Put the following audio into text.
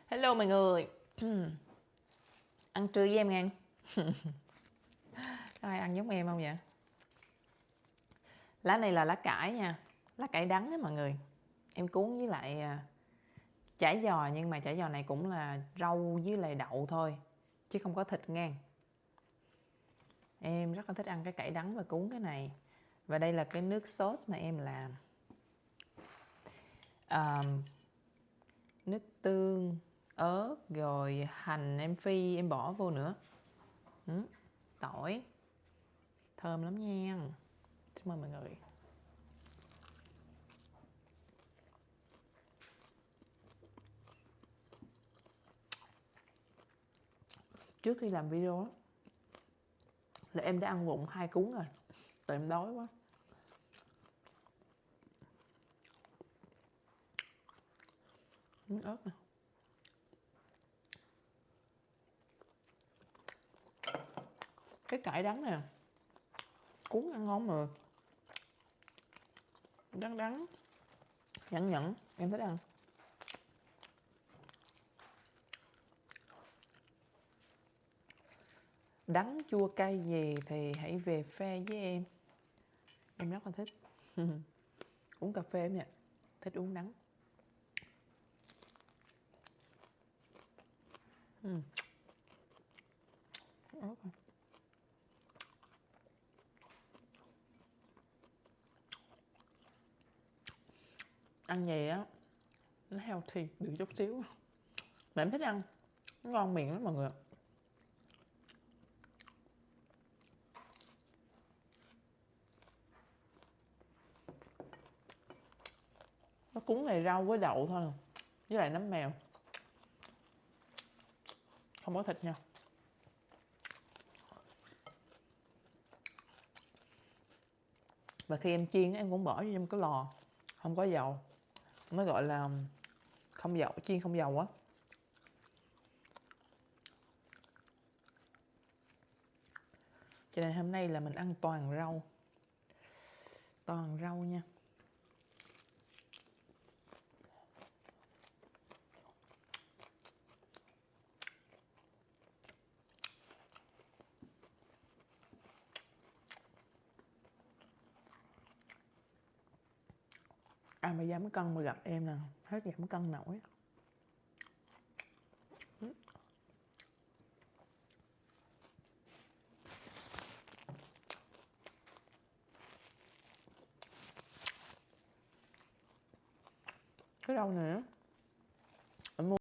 Hello mọi người. Ăn trưa với em nghe. Có ai ăn giống em không vậy? Lá này là lá cải nha, lá cải đắng đấy mọi người. Em cuốn với lại chả giò, nhưng mà chả giò này cũng là rau với lại đậu thôi, chứ không có thịt ngang. Em rất là thích ăn cái cải đắng và cuốn cái này. Và đây là cái nước sốt mà em làm. Nước tương, ớt, rồi hành em phi, em bỏ vô nữa. Tỏi. Thơm lắm nha. Xin mời mọi người. Trước khi làm video đó, là em đã ăn vụng 2 cuốn rồi, tại em đói quá. Miếng ớt nè. Cái cải đắng nè, cuốn ăn ngon mà. Đắng đắng, nhẫn nhẫn, em thích ăn. Đắng chua cay gì thì hãy về pha với em. Em rất là thích. Uống cà phê em nha, thích uống đắng. Ớt à. Ăn vậy á, nó healthy được chút xíu. Mà em thích ăn, nó ngon miệng lắm mọi người. Nó cuốn này rau với đậu thôi, với lại nấm mèo, không có thịt nha. Và khi em chiên em cũng bỏ vô trong cái lò không có dầu, nó gọi là không dầu, chiên không dầu á. Cho nên hôm nay là mình ăn toàn rau. Toàn rau nha. Ai mà giảm cân mà gặp em nè, hết giảm cân nổi. Cái rau này á,